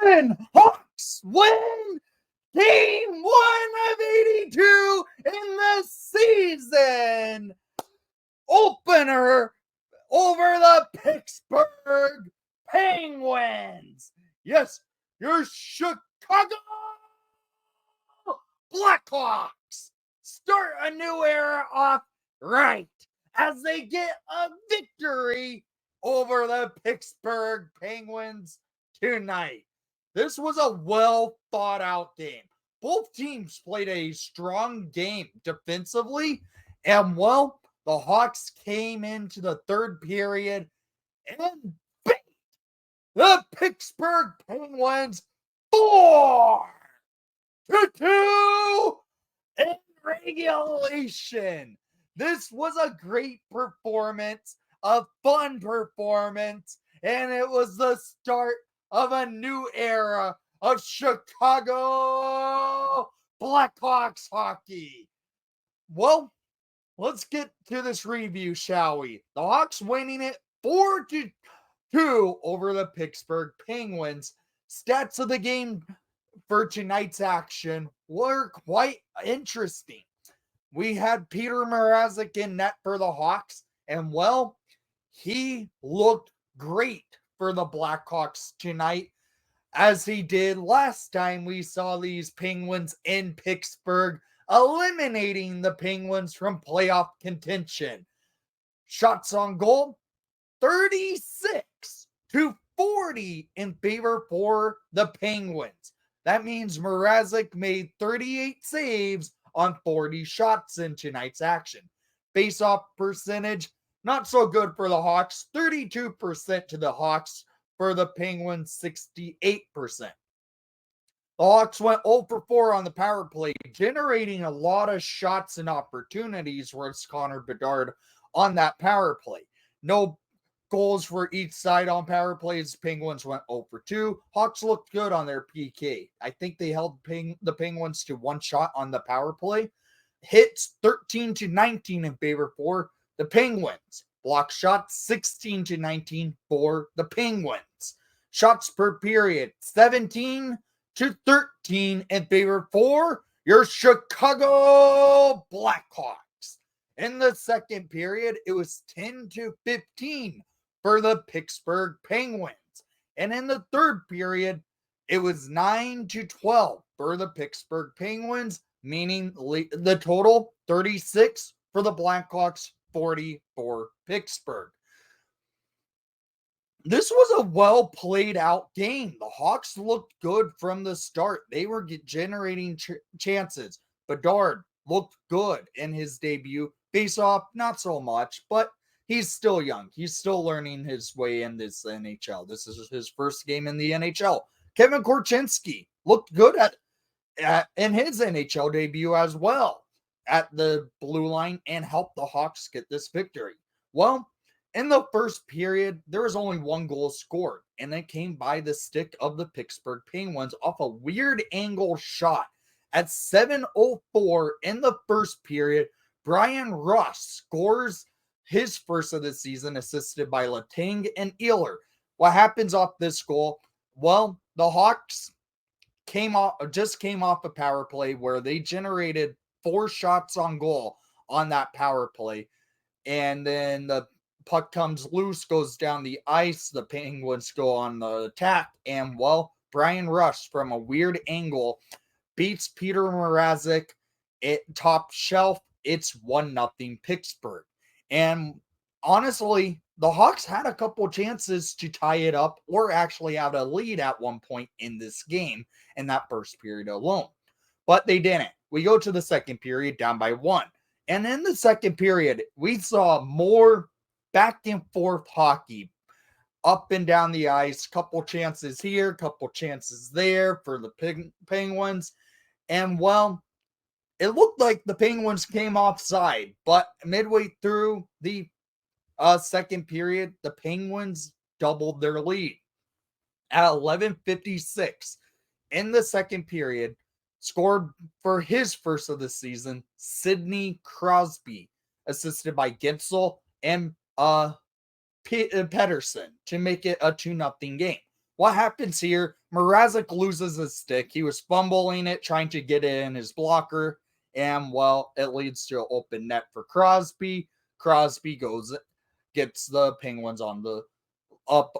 And Hawks win Game 1 of 82 in the season opener over the Pittsburgh Penguins. Yes, your Chicago Blackhawks start a new era off right as they get a victory over the Pittsburgh Penguins tonight. This was a well thought out game. Both teams played a strong game defensively, and well, the Hawks came into the third period and beat the Pittsburgh Penguins 4-2 in regulation. This was a great performance, a fun performance, and it was the start of a new era of Chicago Blackhawks hockey. Well, let's get to this review, shall we? The Hawks winning it 4-2 over the Pittsburgh Penguins. Stats of the game for tonight's action were quite interesting. We had Peter Mrazek in net for the Hawks, and well, he looked great for the Blackhawks tonight, as he did last time we saw these Penguins in Pittsburgh, eliminating the Penguins from playoff contention. Shots on goal, 36-40 in favor for the Penguins. That means Mrazek made 38 saves on 40 shots in tonight's action. Face-off percentage, not so good for the Hawks, 32% to the Hawks. For the Penguins, 68%. The Hawks went 0 for 4 on the power play, generating a lot of shots and opportunities for Connor Bedard on that power play. No goals for each side on power plays. Penguins went 0 for 2. Hawks looked good on their PK. I think they held the Penguins to one shot on the power play. Hits 13-19 in favor for the Penguins. Block shots 16-19 for the Penguins. Shots per period 17-13 in favor for your Chicago Blackhawks. In the second period, it was 10-15 for the Pittsburgh Penguins. And in the third period, it was 9-12 for the Pittsburgh Penguins, meaning the total 36 for the Blackhawks, 40 for Pittsburgh. This was a well played out game. The Hawks looked good from the start. They were generating chances. Bedard looked good in his debut. Face off, not so much, but he's still young. He's still learning his way in this NHL. This is his first game in the NHL. Kevin Korchinski looked good in his NHL debut as well at the blue line and helped the Hawks get this victory. Well, in the first period, there was only one goal scored, and it came by the stick of the Pittsburgh Penguins off a weird angle shot. At 7:04 in the first period, Brian Russ scores his first of the season, assisted by Letang and Ehlers. What happens off this goal? Well, the Hawks came off a power play where they generated 4 shots on goal on that power play. And then the puck comes loose, goes down the ice. The Penguins go on the attack. And, well, Brian Rush from a weird angle beats Peter Mrazek at top shelf. It's 1-0 Pittsburgh. And honestly, the Hawks had a couple chances to tie it up or actually have a lead at one point in this game in that first period alone. But they didn't. We go to the second period down by 1. And in the second period, we saw more back and forth hockey up and down the ice. Couple chances here, couple chances there for the Penguins. And, well, it looked like the Penguins came offside. But midway through the second period, the Penguins doubled their lead. At 11:56 in the second period, scored for his first of the season, Sidney Crosby, assisted by Gensel and Pedersen to make it a 2-0 game. What happens here? Mrazek loses his stick. He was fumbling it, trying to get it in his blocker. And, well, it leads to an open net for Crosby. Crosby gets the Penguins on the up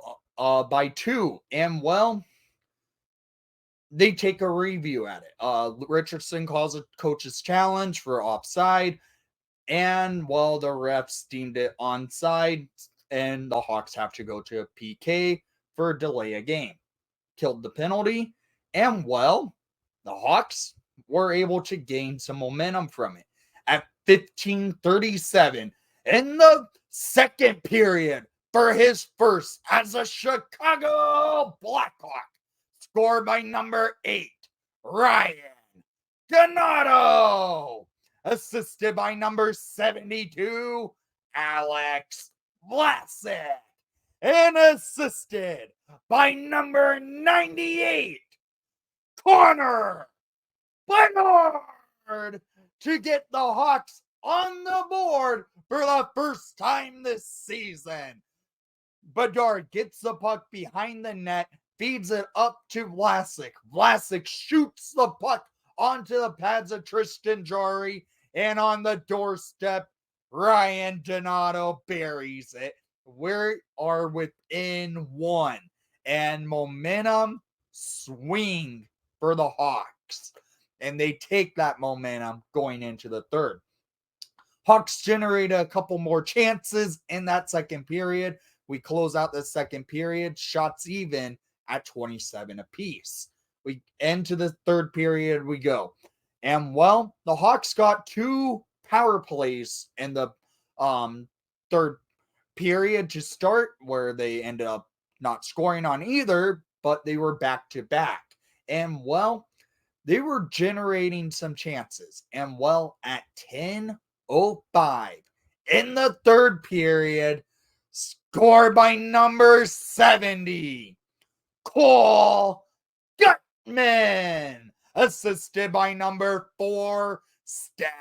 by 2. And, well, they take a review at it. Richardson calls a coach's challenge for offside. And, well, the refs deemed it onside. And the Hawks have to go to a PK for delay a game. Killed the penalty. And, well, the Hawks were able to gain some momentum from it. At 15:37 in the second period for his first as a Chicago Blackhawk, scored by number 8, Ryan Donato, assisted by number 72, Alex Vlasic, and assisted by number 98, Connor Bedard, to get the Hawks on the board for the first time this season. Bedard gets the puck behind the net, feeds it up to Vlasic. Vlasic shoots the puck onto the pads of Tristan Jarry, and on the doorstep, Ryan Donato buries it. We are within 1, and momentum swing for the Hawks, and they take that momentum going into the third. Hawks generate a couple more chances in that second period. We close out the second period, shots even at 27 apiece. We into the third period we go. And, well, the Hawks got 2 power plays in the third period to start, where they ended up not scoring on either, but they were back to back. And, well, they were generating some chances. And, well, at 10:05 in the third period, scored by number 70, Cole Gutman, assisted by number 4, Steph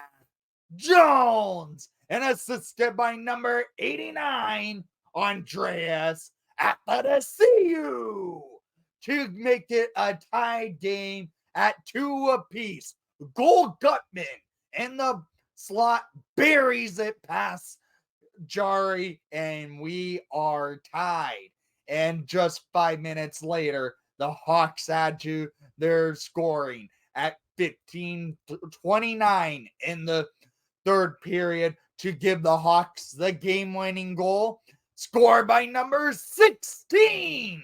Jones, and assisted by number 89, Andreas Athanasiou, to make it a tied game at 2 apiece. Cole Gutman in the slot buries it past Jarry, and we are tied. And just 5 minutes later, the Hawks add to their scoring at 15:29 in the third period to give the Hawks the game-winning goal, scored by number 16,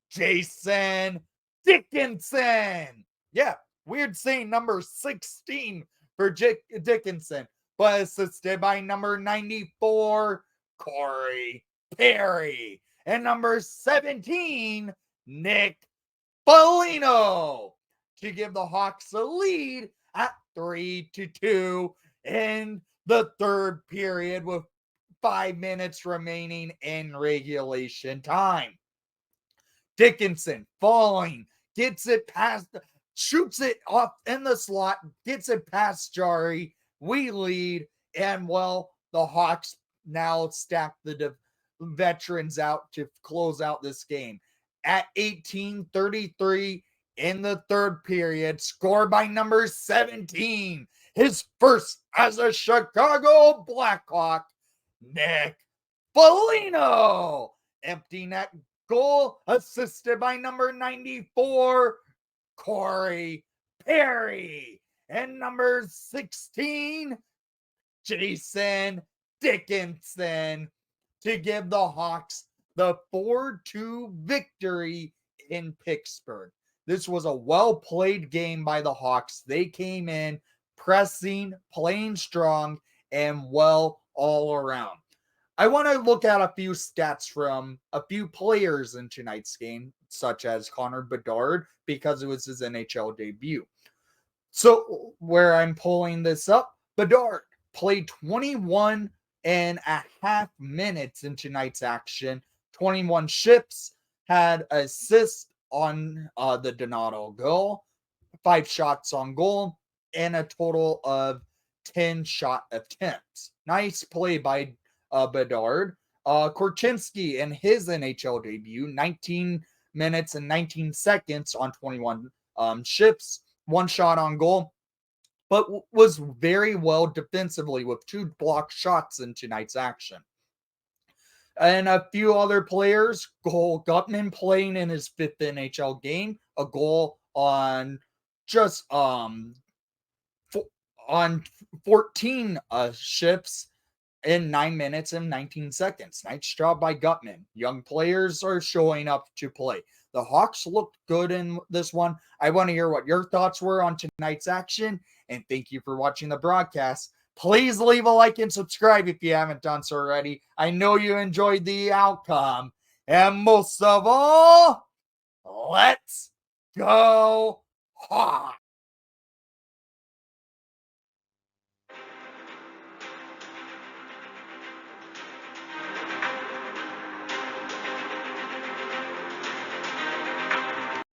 Jason Dickinson. Yeah, weird saying number 16 for Dickinson, but assisted by number 94, Corey Perry, and number 17, Nick Foligno, to give the Hawks a lead at 3-2 in the third period with 5 minutes remaining in regulation time. Dickinson falling, gets it past, shoots it off in the slot, gets it past Jarry. We lead, and, well, the Hawks now stack the veterans out to close out this game. At 18:33 in the third period, scored by number 17, his first as a Chicago Blackhawk, Nick Foligno. Empty net goal, assisted by number 94, Corey Perry, and number 16, Jason Dickinson, to give the Hawks the 4-2 victory in Pittsburgh. This was a well-played game by the Hawks. They came in pressing, playing strong, and well all around. I want to look at a few stats from a few players in tonight's game, such as Connor Bedard, because it was his NHL debut. So, where I'm pulling this up, Bedard played 21 and a half minutes in tonight's action, 21 ships, had assists on the Donato goal, 5 shots on goal, and a total of 10 shot attempts. Nice play by Bedard. Korchinski in his NHL debut, 19 minutes and 19 seconds on 21 shifts, 1 shot on goal, but was very well defensively with 2 blocked shots in tonight's action. And a few other players, Cole Gutman playing in his 5th NHL game, a goal on just on 14 shifts in 9 minutes and 19 seconds. Nice job by Gutman. Young players are showing up to play. The Hawks looked good in this one. I want to hear what your thoughts were on tonight's action, and thank you for watching the broadcast. Please leave a like and subscribe if you haven't done so already. I know you enjoyed the outcome. And most of all, let's go Hawks!